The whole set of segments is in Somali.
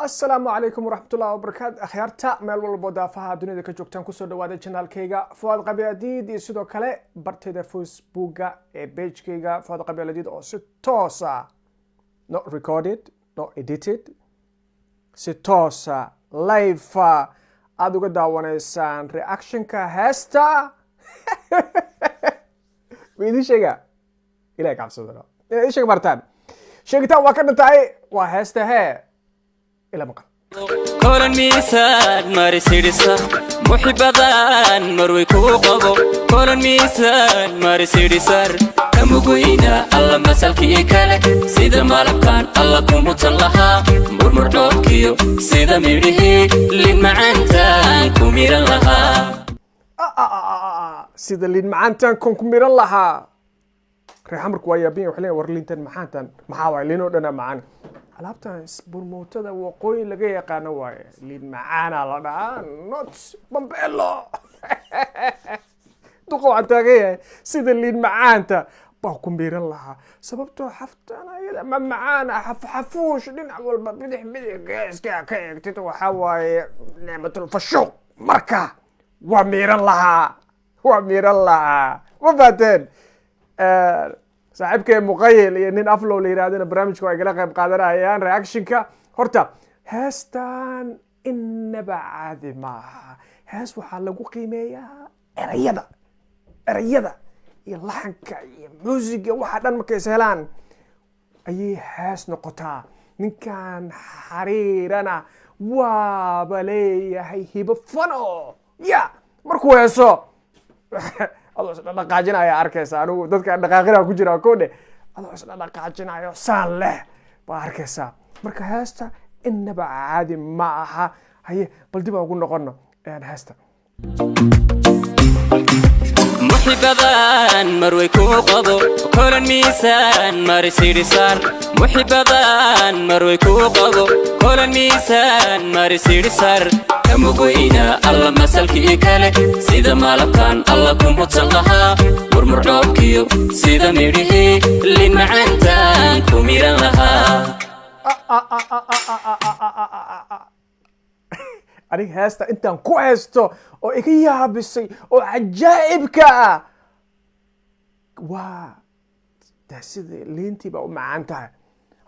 السلام عليكم ورحمة الله وبركاته أخيارتا ميل والبو دافها دنيا ka joogtaan kusoo dhawaada channelkayga Fuad Qabyadiid iyo sidoo kale bartayda Facebooka ee pagekayga Fuad Qabyadiid oo si toos ah not recorded not edited si toos ah live aad uga daawanaysaan reactionka heesta weydii sheega ilaa cabsadana ee sheeg martaan sheegta waa ka dhintay waa heesta hee إلى مقال كل ميسان ماري سيرسا محبان مروي كوقبو كل ميسان ماري سيرسار كمبوينا الله مسالكي كله سيد المالكان الله كمتلها مرمر دوكيو سيد ميريه لين معنتان كمير لها سيد لين معنتان كمير لها ريحمرك ويا بين وحلين ورلينتن محانتان محاوي لينو دنا معان alaabtan isburmootada waqooyi laga yaqaan waaye liin macaana la dhahaa not bambelo duqo waxaan taagaya sida liin macaanta baa ku miiran lahaa sababtoo xaftaan ayada ma macaana xafuush dhinac walba bidix geeska ka eegtid waxaa waaye nicmatul fashuuq marka waa miiran lahaa ma baateen صاحبك مقيل يعني أفلو اللي يرادنا برامج كوي قلقة بقادرة أيان رياكشنك هرتا هستان إن بعد ما هس وحلقو قيمية رياضة يلحنك موسيقى واحد ما كيسهلان أي هس نقطة من كان حريرنا وابلي هي بفنو يا مركو هسو adoo isla dhaqaajinaya arkaysa anigu dadka dhaqaaqina ku jira koodhe adoo isla dhaqaajinayo saan leh baa arkaysa marka heesta inaba caadi ma aha haye bal dib ugu noqono heesta محبان مروي كوقبو كل ميسان ماري سيرسار محبان مروي كوقبو كل ميسان ماري سيرسار كمبوينا الله مسالكي كله سيدا مالكان الله كمتلها مرمر دوكيو سيدا ميريه لين معنتان كميرا لها أريك هاستا أنت كويستو أو إكيا بسي أو عجائبك وا تحسيد اللي أنتي بقى معنتها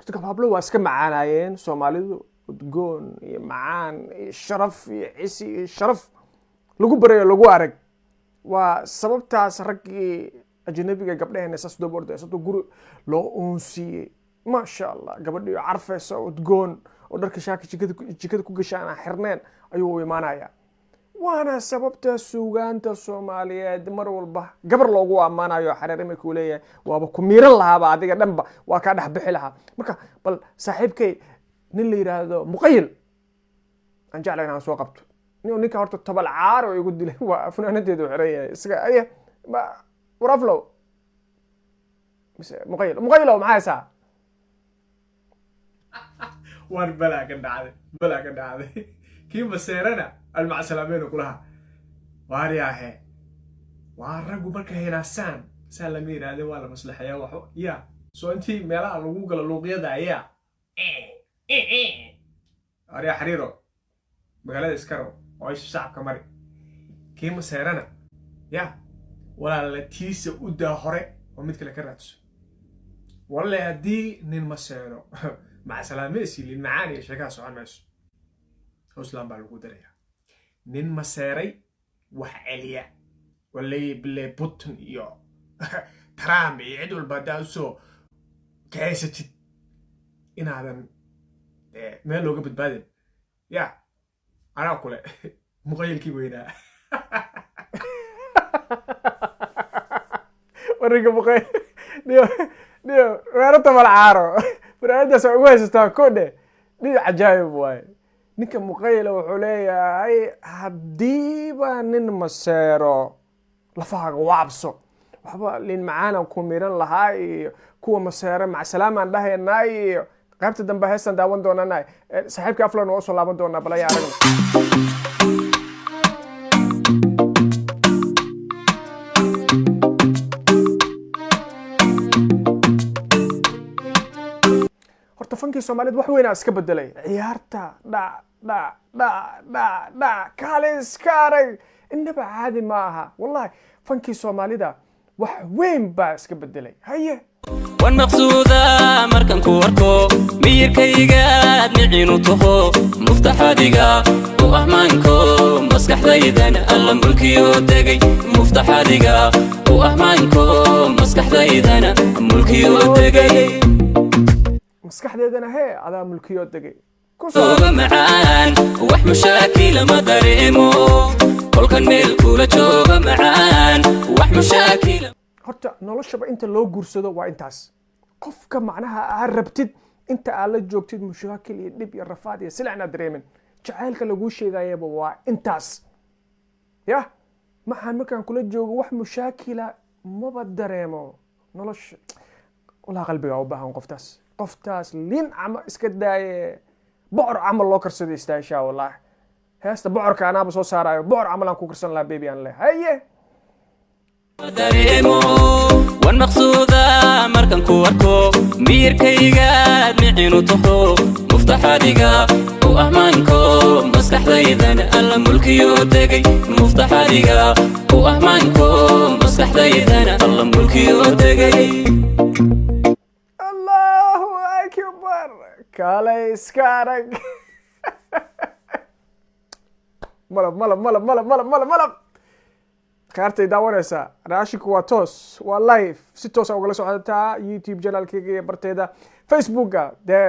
أنت كبابلو واسكا معاناين سوماليدو udgoon iyo macaan iyo sharaf iyo cisi iyo sharaf lagu barayo lagu arag waa sababtaas raggii ajnabiga gabdhaheena saas doo bordo sababtoo guri loo uunsiiyey ma sha Allah gabadhiyo carfaysa udgoon oo dharka shaaka jikada ku gashaan xirneen ayuu u imaanaya waana sababta suugaanta Soomaaliyeed mar walba gabar loogu amaanayo xariirima ku leeyahay waaba ku miiran lahaaba adiga dhanba waa ka dhaxbixi lahaa marka bal saaxiibkay nin la yiraahdo muqayil aan jeclahay inaan soo qabto ninka horta tabal caar oo igu dilay waa funaanadeedu xireeyay isaga ay waraflo muqayil maxay haysaa war balaa ka dhacday kii maseerana almacsalaameenu kulaha waariyaahe waa raggu marka hinaasaan saa lama yiraahdo waa la maslaxayaa waxo ya soo intii meelaha lagu galo luuqyada ayaa أريا حريرو مقالة إسكارو وعيش الشعب كماري كيما سيرانا يا ولا لتيس أودا هوري ومثل كراتس ولا هدي نين مسيرو مع سلاميسي للمعاني شكا سوان ماشي وسلام بالو دريا نين مسيري وحاليا ولا بلي بوتن يو ترام يعدو البداوسو كايسة إن هذا meel looga badbaadin ya anaa kule muqayilkii weynaa wariga muqayil niyo weerarta malcaaro faraadaas ugu haystaa koodhe nin cajaayib waaye ninka muqayila wuxuu leeyahay haddiiba nin maseero lafahaaga waabso waxba liin macaana ku miran lahaa iyo kuwa maseero macsalaam dhahaynaa iyo qaybta dambe heestan daawan doonaa saaxiibka aflan oo soo laaban doona balay aragna fankii Soomaaliyeed wax weyn iska bedelay ciyaarta kaalis kaarag inaba caadi ma aha wallahi fankii Soomaalida wax weyn baa iska bedelay haye wan maqsuuda markan ku arko miyirkaygaad micinu taho muftaxadiga u ahmaanko maskaxdaydan alla mulkiyo degay muftaxadiga u ahmaanko maskaxdaydan mulkiyo degay maskaxdeedana hee adaa mulkiyo degay kusoo macaan wax mashaakil ma dareemo kolkan meel kula jooga macaan wax mashaakil horta noloshaba inta loo guursado waa intaas qofka macnaha aad rabtid inta aad la joogtid mashaakil iyo dhib iyo rafaad iyo silacna dareemin jacaylka lagu sheegayaba waa intaas ya maxaan markaan kula joogo wax mashaakila maba dareemo nolosha walaa qalbiga u baahan qoftaas lin ama iska daaye bocor camal loo karsado istaashaa wallahi heesta bocorka anaaba soo saarayo bocor camal aan ku karsan lahaa baby aan leeyahay haye dareemo wan maqsuuda markan ku arko miyirkaygaad micinu taho muftaxadiga u ahmaanko maskaxdaydan alla mulkiyo degay muftaxadiga u ahmaanko maskaxdaydan alla mulkiyo degay Allahu akbar kaalis kaarag malab kaartay daawanaysa raashinku waa toos waa live si toos ugala socotaa YouTube channelkayga iyo barteeda Facebookga de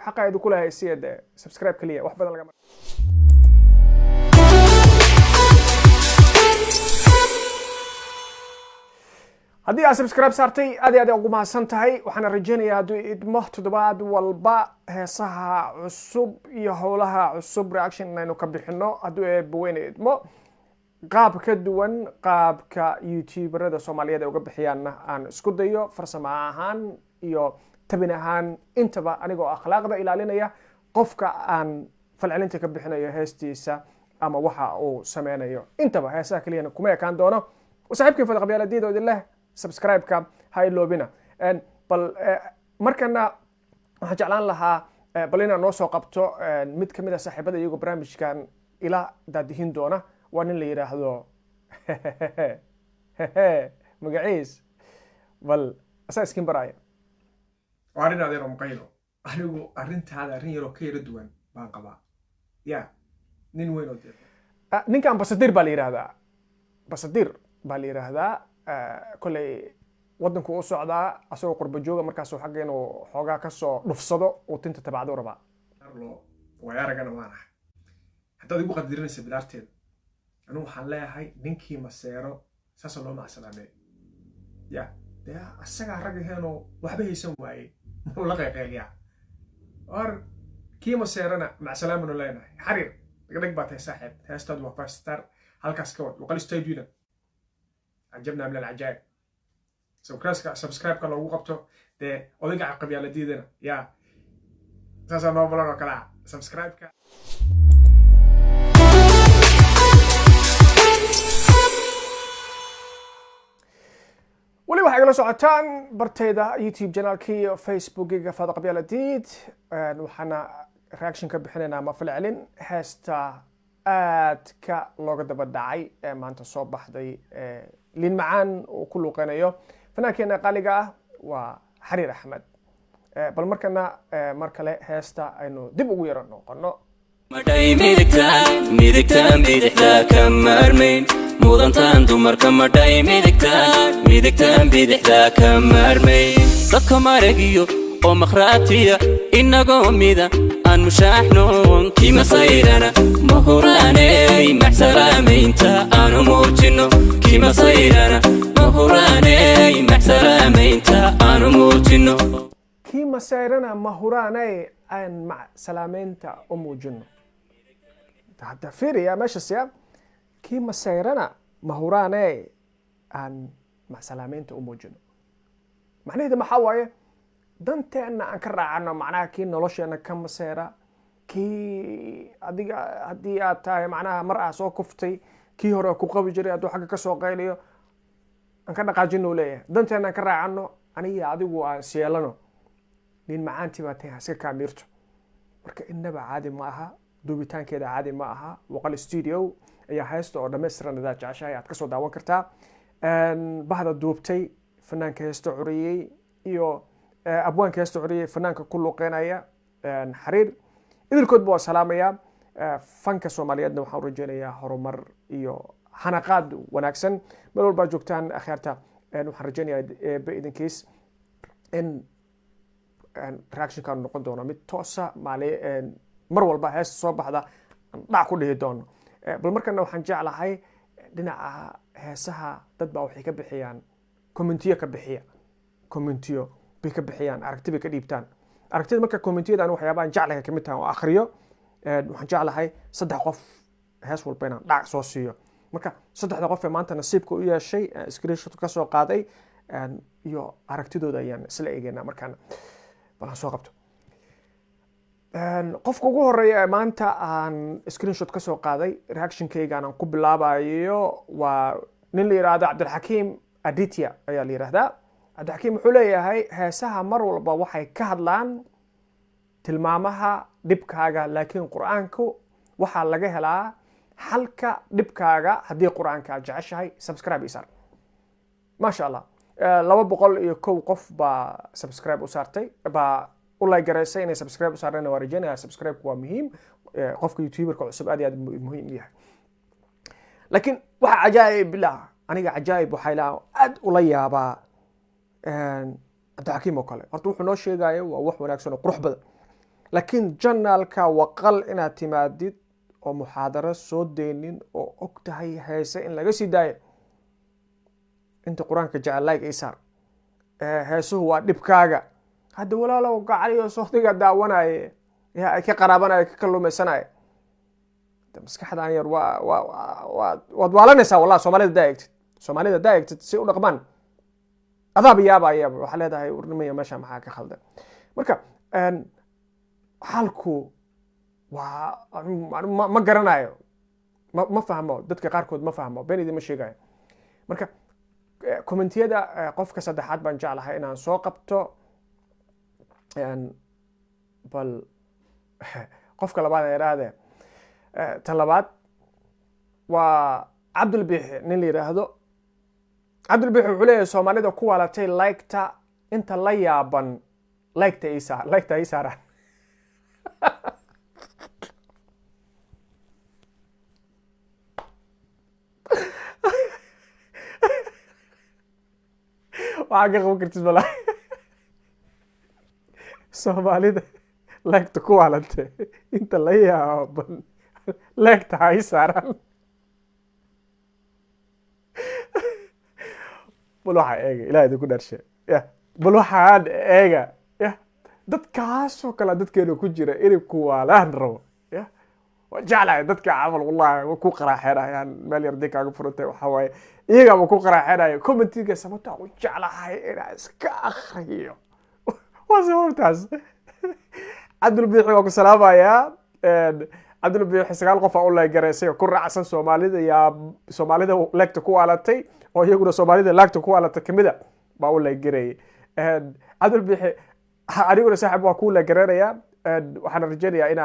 xaqaydu ku lahay siyada subscribe kaliya wax badan laga haddii aad subscribe saartay aad iyo aad ugu mahadsan tahay waxaan rajaynayaa hadduu idmo toddobaad walba heesaha cusub iyo howlaha cusub reaction inaynu ka bixino hadduu eebaweyne idmo qaab ka duwan qaabka youtuberada Soomaaliyeed uga bixiyaanna aan isku dayo farsamo ahaan iyo tabin ahaan intaba anigoo akhlaaqda ilaalinaya qofka aan falcelinta ka bixinayo heestiisa ama waxa uu sameynayo intaba heesaha kaliya kuma ekaan doono saaxiibkii fadhi qabyaaladiida oo leh subscribe-ka ha iloobina bal markana waxaan jeclaan lahaa bal inaan noo soo qabto mid ka mid ah saaxiibada iyagoo barnaamijkan ila daadihin doona waa nin la yiraahdo magaciis bal asaa iskin baraya waa arrin adeer maqaylo anigu arrintaada arrin yaroo ka yara duwan baan qabaa ya nin weyn oo ninkan basadir baa la yiraahdaa basadir baa la yiraahdaa kolay wadanku u socdaa asagoo qurba jooga markaasuu xagga inuu xoogaa ka soo dhufsado uu tinta tabacdo rabaa way aragana waanahay haddaad igu qadirinaysa bilaarteeda anuu waxaan leeyahay ninkii maseero saasoo loo macsalaamey ya dee asagaa rag aheenoo waxba haysan waayey muxuu la qayqeeliyaa or kii maseerana macsalaamanu leenahay xariir dhagdhag baa tahay saaxiib heestaad waa fastar halkaas ka wad luqal stadiuna عجبنا من العجائب سبسكرايب لو قبته ده odayga qabyaaladiidana ya saasa noo balano kala subscribe ka wali waxa igala socotaan barteeda YouTube channelkii iyo Facebookiga fadhi qabyaaladiid waxaana reaction ka bixinayna ama falcelin heesta aadka looga daba dhacay maanta soo baxday لين معان وكله قنايو فنانكينا قاليقا وحرير أحمد بل مركنا مركلة هستا إنه دب ويرا نقولنا مداي ميدكتا كمرمين مودن تاندو مركا مداي ميدكتا بيدحدا كمرمين صدق مارجيو ومخراتيا إنغو ميدا أن مشاحنون كيما صيرنا مهوراني محسرامينتا أنو موجنو كيما صيرنا مهوراني محسرامينتا أنو موجنو كيما صيرنا مهوراني أن مع سلامينتا أموجنو هذا فيري يا ماشي السياب كيما صيرنا مهوراني أن مع سلامينتا أموجنو معناه إذا ما حوايه danteena aan ka raacano macnaha kii nolosheena ka maseera kii adiga haddii aad tahay macnaha mar ah soo kuftay kii hore ku qabi jiray hadduu xagga ka soo qayliyo aan ka dhaqaajino leeyahay danteena aan ka raacano aniga adigu aan seelano liin macaantii baa tahay iska kaamirto marka innaba caadi ma aha duubitaankeeda caadi ma aha waqal studio ayaa heesta oo dhammaystiran idaa jeceshahay aad kasoo daawan kartaa bahda duubtay fanaanka heesta curiyey iyo abwaanka heesta curiyey fanaanka ku luuqeynaya xariir idilkoodba waa salaamaya fanka soomaaliyeedna waxaan u rajeynayaa horumar iyo hanaqaad wanaagsan meel walbaa joogtaan akhyaarta waxaan rajeynayaa idinkiis in reactionkan noqon doono mid toosa mar walba heesta soo baxda dhac ku dhihi doono bal markana waxaan jeclahay dhinaca heesaha dad baa waxay ka bixiyaan commentiyo ka bixiya commentiyo bay ka bixiyaan aragti bay ka dhiibtaan aragtida marka commentiyada anigu waxyaabahan jeclahay kamid tahay oo akhriyo waxaan jeclahay 3 qof hees walba inaan dhac soo siiyo marka 3 qof ee maanta nasiibka u yeeshay screenshot ka soo qaaday iyo aragtidooda ayaan isla eegaynaa markaan balan soo qabto qofka ugu horeeya ee maanta aan screenshot ka soo qaaday reactionkayga aan ku bilaabayo waa nin la yiraahdo Cabdilxakiim Aditya ayaa la yiraahdaa Cabdilxakiim wuxuu leeyahay heesaha mar walba waxay ka hadlaan tilmaamaha dhibkaaga laakiin quraanku waxa laga helaa halka dhibkaaga haddii quraanka jeceshahay subscribe isar ma sha Allah 201 qof baa subscribe u saartay baa u like gareysay inay subscribe u saareen waa rajeenaya subscribe waa muhiim qofka youtuberka cusub aad iyo aad muhiim yahay laakiin waxa ajaayib bilaa aniga ajaayib waxa ilaa aad u la yaabaa Cabdilxakiim oo kale horta wuxuu noo sheegayo waa wax wanaagsan oo qurux badan laakiin janaalka waqal inaad timaadid oo muxaadaro soo deynin oo og tahay heese in laga sii daayo inta quraanka jecel like isaar heesuhu waa dhibkaaga hadda walaalow gacaliyo soxdiga daawanaya yaa ay ka qaraabanaya ka kalumaysanaya maskaxdaan yar waad waalanaysaa wallahi Soomaalida daayigtid si u dhaqmaan adaab yaabaya waxa leedahay urnimayo meesha maxaa ka khaldan marka halku waa ma garanayo ma fahmo dadka qaarkood ma fahmo beenidii ma sheegayo marka commentiyada qofka saddexaad baan jeclahay inaan soo qabto bal qofka labaad ee raade tan labaad waa Cabdulbiixi nin la yiraahdo Cabdulbiixi wuxuu leeyahay Soomaalida ku waalatay like-ta inta la yaaban like-ta isaara waxaa ka qaban kartid malaa Soomaalida like-ta ku waalatay inta la yaaban like-ta ha isaaran bal waxaa eega ilaahay idinku dharshe bal waxaan eega dadkaasoo kale dadkeenu ku jira inay ku waalaan rabo jeclahay dadka camal wallahi ku qaraaxeenayaan meel yar kaaga furantay waxa waaye iyagaba ku qaraaxeenaya commentiga sababta u jeclahay inaan iska akhriyo waa sababtaas Cabdulbiixi waa ku salaamayaa Cabdulbiixi 9 qof oo la gareysay ku raacsan Soomaalida leegta ku waalatay oo iyaguna Soomaalida leegta ku waalatay kamida baa u la gareeyay Cabdulbiixi aniguna saaxiib waa ku la gareeraya waxaan rajeynayaa ina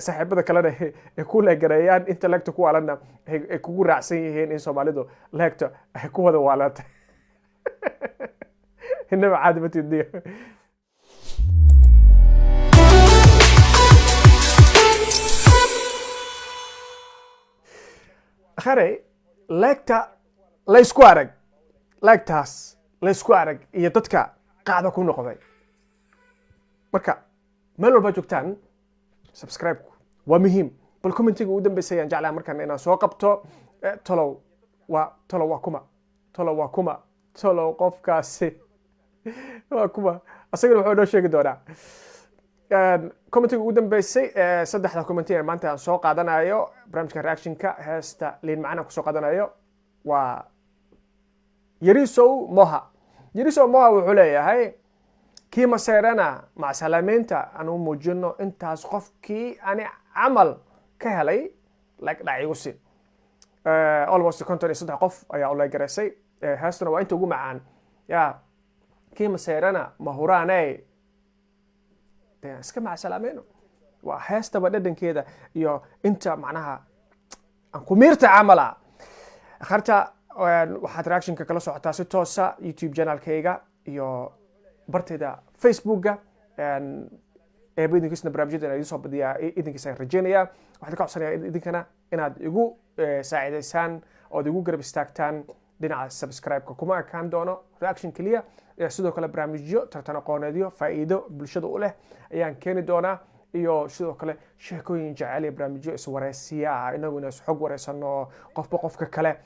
saaxiibada kalena ay ku la gareeyaan inta leegta ku waalana ay kugu raacsan yihiin in Soomaalidu leegta ay ku wada waalatay inaba caadi batidii akhare leegta la isku arag leegtaas la isku arag iyo dadka qaada ku noqday marka meel walba joogtaan subscribe waa muhiim bal commentiga ugu dambeysay aan jeclahay markaan inaan soo qabto tolow waa kuma qofkaasi waa kuma asagana wuxuu noo sheegi doonaa commentiga ugu dambeysay saddexda commenti ee maanta aan soo qaadanayo barnaamijka reactionka heesta liin macaan ku soo qaadanayo waa Yarisow Moha wuxuu leeyahay kii maseerana mac salaamaynta aanu muujino intaas qofkii ani camal ka helay like dhacigu si almost 53 qof ayaa u la gareysay heestuna waa inta ugu macaan kii maseerana mahuraanay dee iska macsalaameyno waa heestaba dhadhankeeda iyo inta macnaha aan ku miirta camala akharta waxaad reactionka kala socotaa si toosa youtube channelkayga iyo bartayda facebookga eeba idinkiisna barnaamijyada inaan idiin soo badiyaa idinkiisaan rajaynayaa waxaan ka codsanayaa idinkana inaad igu saacidaysaan ood igu garab istaagtaan dhinaca subscribe-ka kuma ekaan doono reaction keliya sidoo kale barnaamijyo tartan aqooneedyo faa'iido bulshada u leh ayaan keeni doonaa iyo sidoo kale sheekooyin jecel iyo barnaamijyo iswareysiya ah inaguna isxog wareysano qofba qofka kale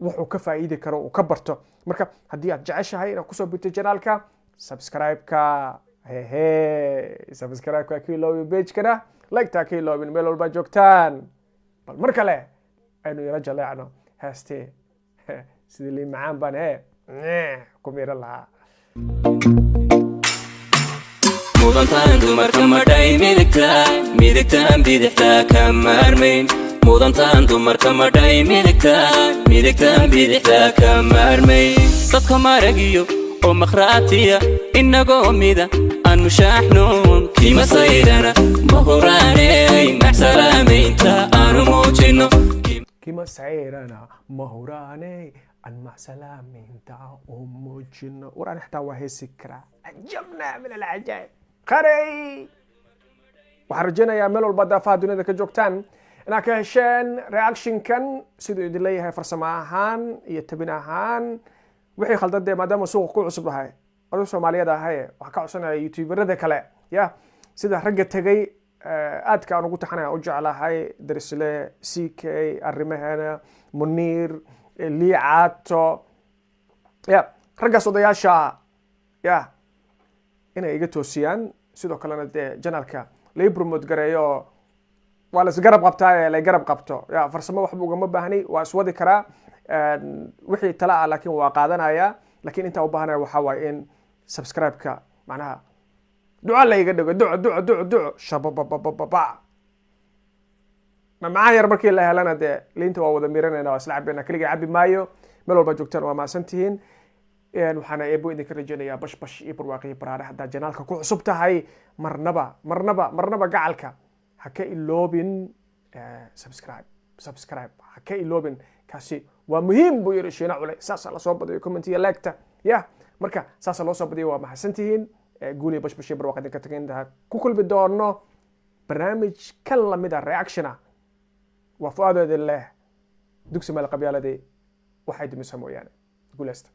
wuxuu ka faa'iidi karo uu ka barto marka haddii aad jeceshahay inaad kusoo birto janaalka subscribe-ka subscribe-ka ka iloobi page-kana like-taa ka iloobin meel walbaa joogtaan bal mar kale aynu ila jaleecno heestee sidii liin macaan baan ku miiran lahaa mudantaan dumarka madhay midigtaan bidixtaa ka maarmayn mudantaan dumarka madhay midigtaan bidixtaa ka maarmayn dadka maragiyo oo makhraatiya inagoo mida aan mushaaxno kiima sayrana mahuraaney maxsalaamaynta aanu muujino kima sayrana mahuraaney aan maxsalaamaynta u muujino waraan xitaa waa heesi karaa cajabna min alcajaa'ib qaray waxaan rajaynayaa meel walba daafaha duniyada ka joogtaan inaad ka hesheen reactionkan siduu idin leeyahay farsamo ahaan iyo tabin ahaan wixii khaldan dee maadaama suuqa ku cusub ahay adigu Soomaaliyeed ahay waxaan ka codsanaya youtuberada kale sida ragga tagay aadka aan ugu taxanaya u jeclahay darisle CK arrimaheena Munir Liicato raggaas odayaasha inay iga toosiyaan sidoo kalena dee janalka la promote gareeyo waa la isgarab qabtaa la garab qabto farsamo waxba ugama baahni waa iswadi karaa wixii tala ah laakiin waa qaadanaya laakiin inta u baahanaya waxa waay in subscribe-ka macnaha duco la iga dhigo duco shababababa macaan yar markii la helana dee liinta waa wada miranayna waa isla cabina kaliya cabi maayo meel walba joogtaan waa maasantihiin waxaana eebo idinka rajaynayaa bash iyo barwaaqi baraare haddaad janaalka ku cusub tahay marnaba gacalka ha ka iloobin subscribe ha ka iloobin kaasi waa muhiim buu yiri Shiina Culay saasa la soo badiyo comment iyo like-ta marka saasa loo soo badiyo waa mahadsantihiin guuli bash iyo barwaaqi idinka tageynta ku kulmi doono barnaamij kan lamida reaction waa fuaadooda leh dugsi meel qabyaaladii waxay dumisaa mooyaane guuleysta